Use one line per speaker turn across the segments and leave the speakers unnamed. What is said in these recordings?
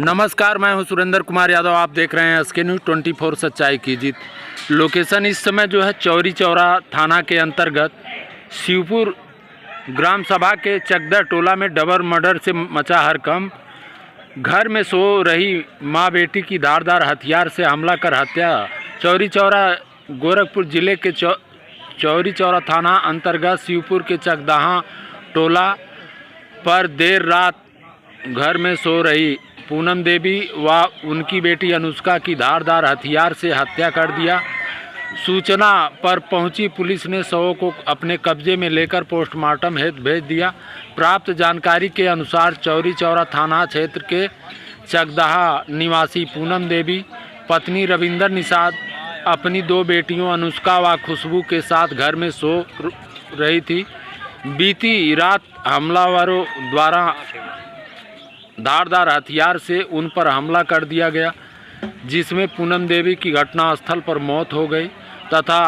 नमस्कार, मैं हूं सुरेंद्र कुमार यादव। आप देख रहे हैं SK न्यूज़ 24 सच्चाई की जीत। लोकेशन इस समय जो है चौरी चौरा थाना के अंतर्गत शिवपुर ग्राम सभा के चकदर टोला में डबल मर्डर से मचा हड़कंप। घर में सो रही मां बेटी की धारदार हथियार से हमला कर हत्या। चौरी चौरा गोरखपुर जिले के चौरी चौरा थाना अंतर्गत शिवपुर के चकदहा टोला पर देर रात घर में सो रही पूनम देवी व उनकी बेटी अनुष्का की धारदार हथियार से हत्या कर दिया। सूचना पर पहुंची पुलिस ने शव को अपने कब्जे में लेकर पोस्टमार्टम हेतु भेज दिया। प्राप्त जानकारी के अनुसार चौरी चौरा थाना क्षेत्र के चकदहा निवासी पूनम देवी पत्नी रविंदर निषाद अपनी दो बेटियों अनुष्का व खुशबू के साथ घर में सो रही थी। बीती रात हमलावरों द्वारा धारदार हथियार से उन पर हमला कर दिया गया, जिसमें पूनम देवी की घटनास्थल पर मौत हो गई तथा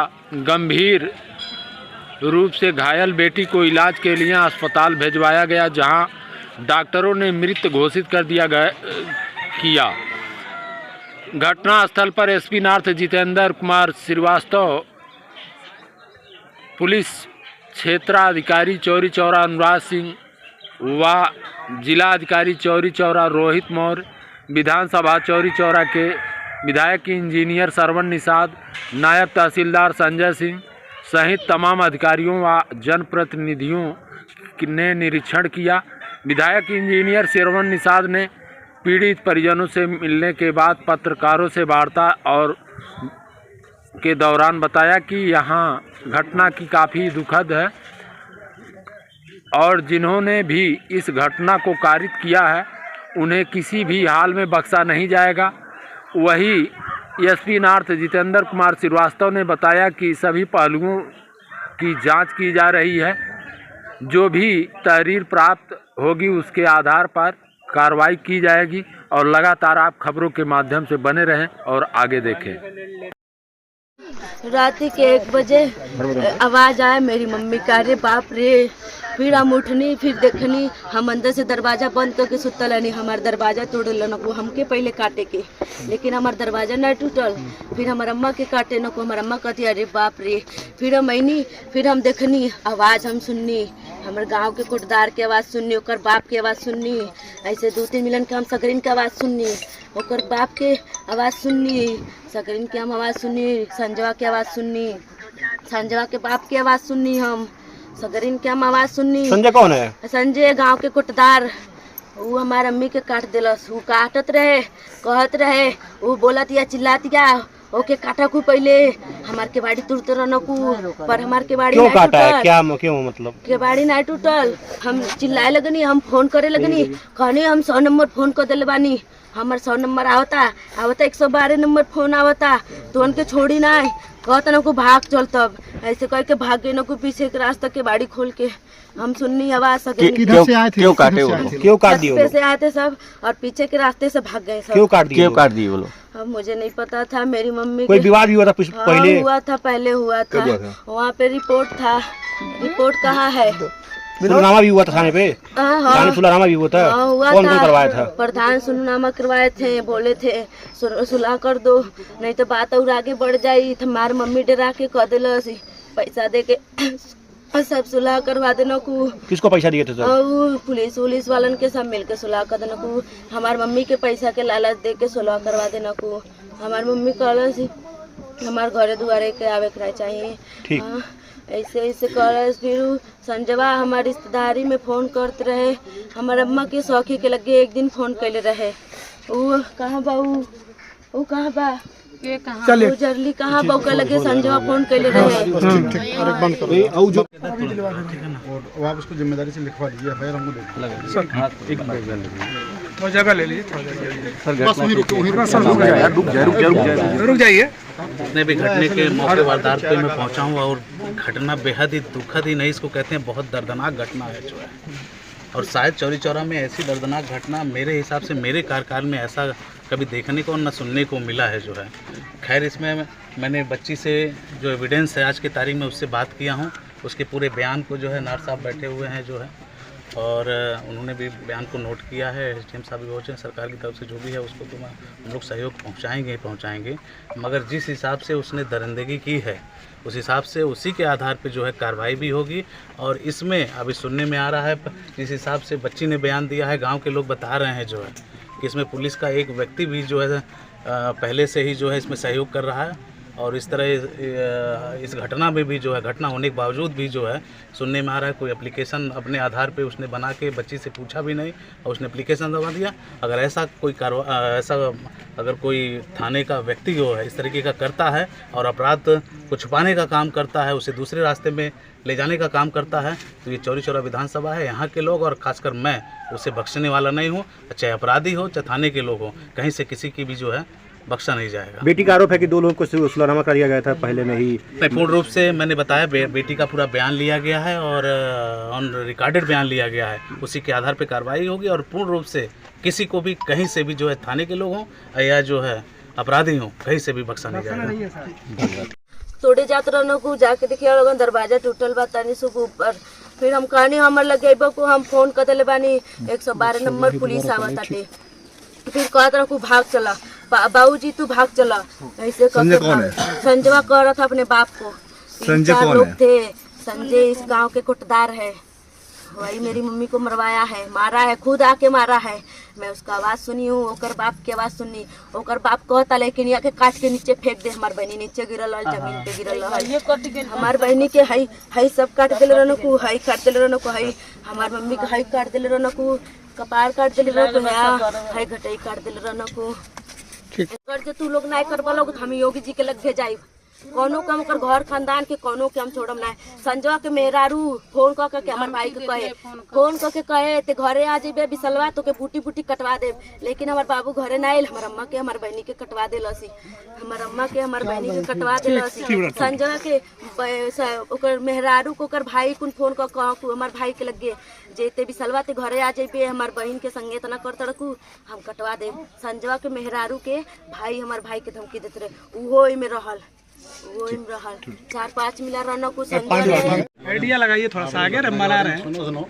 गंभीर रूप से घायल बेटी को इलाज के लिए अस्पताल भिजवाया गया, जहां डॉक्टरों ने मृत घोषित कर दिया किया। घटनास्थल पर SP north Jitendra Kumar Srivastava, police क्षेत्राधिकारी चौरी चौरा अनुराग सिंह व जिला अधिकारी चौरी चौरा रोहित मौर्य, विधानसभा चौरी चौरा के विधायक इंजीनियर श्रवण निषाद, नायब तहसीलदार संजय सिंह सहित तमाम अधिकारियों व जनप्रतिनिधियों ने निरीक्षण किया। विधायक इंजीनियर श्रवण निषाद ने पीड़ित परिजनों से मिलने के बाद पत्रकारों से वार्ता और के दौरान बताया कि यहां घटना की काफ़ी दुखद है और जिन्होंने भी इस घटना को कारित किया है उन्हें किसी भी हाल में बख्शा नहीं जाएगा। वही SP नॉर्थ जितेंद्र कुमार श्रीवास्तव ने बताया कि सभी पहलुओं की जांच की जा रही है। जो भी तहरीर प्राप्त होगी उसके आधार पर कार्रवाई की जाएगी और लगातार आप खबरों के माध्यम से बने रहें और आगे देखें।
रात के 1 बजे आवाज आया मेरी मम्मी का, रे बाप रे। फिर हम उठनी, फिर देखनी, हम अंदर से दरवाजा बंद करके सुतल नहीं। हमार दरवाजा तोड़ल न को हमके पहले काटे के, लेकिन हमार दरवाजा नहीं टूटल। फिर हमार अम्मा के काटे न को, हमार अम्मा कहती अरे बाप रे। फिर हम आईनी, फिर हम देखनी, आवाज़ हम सुननी, हमारे गांव के कोटदार के आवाज़ सुननी, ओकर बाप के आवाज़ सुननी, ऐसे 2-3 मिलन के हम सकरीन के आवाज़ सुननी, ओकर बाप के आवाज़ सुननी, सकरीन के हम आवाज़ सुननी, संजवा के आवाज़ सुननी, संजवा के बाप की आवाज़ सुननी, हम सकरीन के हम आवाज़ सुननी।
संजय कौन है?
संजय गांव के कोटदार। वो हमार अम्मी के काट दिलस। वो काटत रहे, कहत रहे, वो बोलत या चिल्लात या ओके काटा को पहले हमार के बाड़ी तुरत रहन को, पर हमार के बाड़ी
क्यों काटा है? क्या क्यों मतलब
के बाड़ी नहीं टूटल। हम चिल्लाए लगनी, हम फोन करे लगनी, कहनी हम 100 नंबर फोन कर दिले बानी, हमार 100 नंबर आवता 112 नंबर फोन आवता, तो उनके छोड़ी ना कहता न को भाग चल। तब ऐसे कह के भाग गए न को पीछे के रास्ता के बाड़ी खोल के हम सुननी आवाज।
किधर से आए थे? क्यों काटे वो? क्यों काट दिए?
से आए थे सब और पीछे के रास्ते से भाग गए सब।
क्यों काट दिए बोलो?
अब मुझे नहीं पता था। मेरी मम्मी
कोई विवाद भी हुआ था पहले?
पहले हुआ था। वहाँ पे रिपोर्ट था। रिपोर्ट कहाँ है?
सुलहनामा भी हुआ था थाने पे? सुलहनामा भी हुआ था। कौन करवाया था?
प्रधान सुलहनामा करवाए थे, बोले थे सुलह कर दो नहीं तो बात और आगे बढ़ जाई। हमारी मम्मी डरा के कह दिलस पैसा दे के सब सुलह करवा देना को।
किसको पैसा दिए थे?
पुलिस वालन के सब मिलके सुलह कर देना को। हमारी मम्मी के पैसा के लालच दे के सुलह करवा देना को। हमारी मम्मी कहलस हमारे घरे दुआरे के आवे के चाहिए। ठीक ऐसे कर। फिर संजवा हमारी रिश्तेदारी में फ़ोन करते रहे। हमारे अम्मा के सौखी के लगे एक दिन फ़ोन कैले रहे। वो कहाँ बा? वो कहाँ बा? वो जरली कहाँ बा? के लगे संजवा फ़ोन कैले रहे।
आप उसको जिम्मेदारी से लिखवा दीजिए, फिर हमको
जगह ले लीजिए।
रुक जाइए।
जितने भी घटने के मौके वारदात पे मैं पहुंचा हूँ और घटना बेहद ही दुखद ही नहीं, इसको कहते हैं बहुत दर्दनाक घटना है जो है। और शायद चौरी चौरा में ऐसी दर्दनाक घटना मेरे हिसाब से मेरे कार्यकाल में ऐसा कभी देखने को न सुनने को मिला है जो है। खैर इसमें मैंने बच्ची से जो एविडेंस है आज की तारीख में उससे बात किया हूँ, उसके पूरे बयान को जो है नार साहब बैठे हुए हैं जो है और उन्होंने भी बयान को नोट किया है। एसडीएम साहब भी पहुँचे, सरकार की तरफ से जो भी है उसको तो हम लोग सहयोग पहुँचाएंगे, मगर जिस हिसाब से उसने दरिंदगी की है उस हिसाब से उसी के आधार पे जो है कार्रवाई भी होगी। और इसमें अभी सुनने में आ रहा है, जिस हिसाब से बच्ची ने बयान दिया है, गांव के लोग बता रहे हैं जो है कि इसमें पुलिस का एक व्यक्ति भी जो है पहले से ही जो है इसमें सहयोग कर रहा है। और इस तरह इस घटना में भी जो है, घटना होने के बावजूद भी जो है सुनने में आ रहा है कोई एप्लीकेशन अपने आधार पे उसने बना के बच्ची से पूछा भी नहीं और उसने एप्लीकेशन दबा दिया। अगर ऐसा कोई अगर कोई थाने का व्यक्ति जो है इस तरीके का करता है और अपराध को छुपाने का काम करता है, उसे दूसरे रास्ते में ले जाने का काम करता है, तो ये चौरी चौरा विधानसभा है, यहाँ के लोग और खासकर मैं उसे बख्शने वाला नहीं हूँ। चाहे अपराधी हो चाहे थाने के लोग हो, कहीं से किसी की भी जो है बख्शा नहीं जाएगा।
बेटी का आरोप है कि 2 लोगों को सुलहनामा कर दिया गया था पहले में ही।
पूर्ण रूप से मैंने बताया, बेटी का पूरा बयान लिया गया है और ऑन रिकॉर्डेड बयान लिया गया है, उसी के आधार पे कार्रवाई होगी। और पूर्ण रूप से किसी को भी कहीं से भी जो है थाने के लोग हों या जो है अपराधी हों, कहीं से भी बख्शा नहीं जाएगा।
तोड़े जात रहने को जाके देखिए लोगन दरवाजा टूटल बा तनी सुख ऊपर। फिर हम कहनी हमर लगे को हम फोन कर दिले बानी, 112 नंबर पुलिस आवत ताटे। फिर कहत रहा भाग चला, बाबूजी तू भाग चला। ऐसे संजवा कह रहा था अपने बाप को। 3-4 लोग थे। संजय इस गांव के कोटदार है, वही मेरी मम्मी को मरवाया है, मारा है, खुद आके मारा है। मैं उसका आवाज़ सुनी हूँ, ओकर बाप की आवाज़ सुनी। ओकर बाप कहता लेकिन या के काट के नीचे फेंक दे। हमार बहनी नीचे गिरल, जमीन पे गिरल है। हमार बहनी के हई सब काट दिल रहन को, हई काट दिल रहन को, हई हमार मम्मी के हई काट दिल रहन को, कपार काट दिल रहन को, हई घटई काट दिल रहन को। जो तू लोग नहीं करवा लोग हम योगी जी के लग भेजाई। कोनो काम कर घर खानदान के कोनो के हम छोड़म ना। संजवा के मेहरारू फोन क के हमर भाई के कहे, फोन क के कहे ते घरे आ जेबे बिसलवा तो के बूटी बूटी कटवा दे। लेकिन हमार बाबू घरे ना आइल, हमर अम्मा के हमर बहनी के कटवा देलसी। हमर अम्मा के हमर बहनी के कटवा देलसी। संजवा के ओकर मेहरारू को ओकर भाई कुन फोन क के हमर भाई के लगे जेते बिसलवा ते घरे आ जेबे हमर बहन के संगे तना कर तड़कू हम कटवा दे। संजवा के मेहरारू के भाई हमर भाई के धमकी देते रहे। उहो में रहल, वो 4-5 मिला रहना कुछ
आइडिया लगाइए थोड़ा सा आगे मना रहे हैं।
सुनो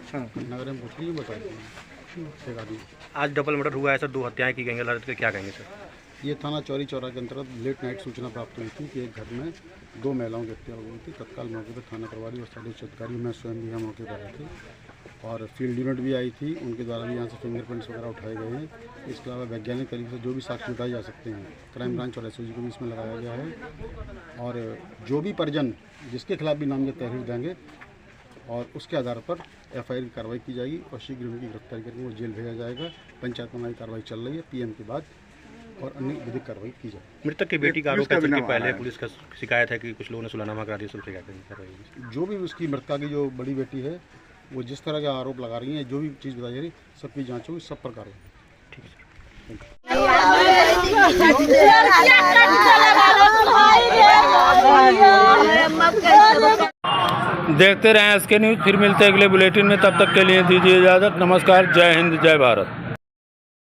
आज डबल मर्डर हुआ है सर, 2 हत्याएं की गई हैं, लड़के क्या कहेंगे सर?
ये थाना चौरी चौरा के अंतर्गत लेट नाइट सूचना प्राप्त हुई थी कि एक घर में 2 महिलाओं की हत्या हो गई थी। तत्काल मौके पर थाना प्रभारी और सारे उच्च अधिकारी मैं स्वयं भी यहाँ मौके पर आए थे और फील्ड यूनिट भी आई थी। उनके द्वारा भी यहाँ से फिंगरप्रिंट्स वगैरह उठाए गए हैं। इसके अलावा वैज्ञानिक तरीके से जो भी साक्ष्य उठाए जा सकते हैं, क्राइम ब्रांच और एसओजी को भी इसमें लगाया गया है। और जो भी परिजन जिसके खिलाफ भी नामजद तहरीर देंगे और उसके आधार पर एफआईआर की कार्रवाई की जाएगी और शीघ्र उनकी गिरफ्तारी करके वो जेल भेजा जाएगा। पंचायत में कार्रवाई चल रही है पीएम के बाद और अन्य विधिक कार्रवाई की जाए।
मृतक की बेटी का आरोप है कि पहले पुलिस का शिकायत है कि कुछ लोगों ने सुलहनामा करा दिया, सुन कार्रवाई।
जो भी उसकी मृतका की जो बड़ी बेटी है वो जिस तरह का आरोप लगा रही है, जो भी चीज़ बताई जा रही है, सबकी जाँच होगी, सब पर कार्रवाई। ठीक
है। देखते रहें SK न्यूज़, फिर मिलते हैं अगले बुलेटिन में। तब तक के लिए दीजिए इजाज़त। नमस्कार, जय हिंद, जय भारत।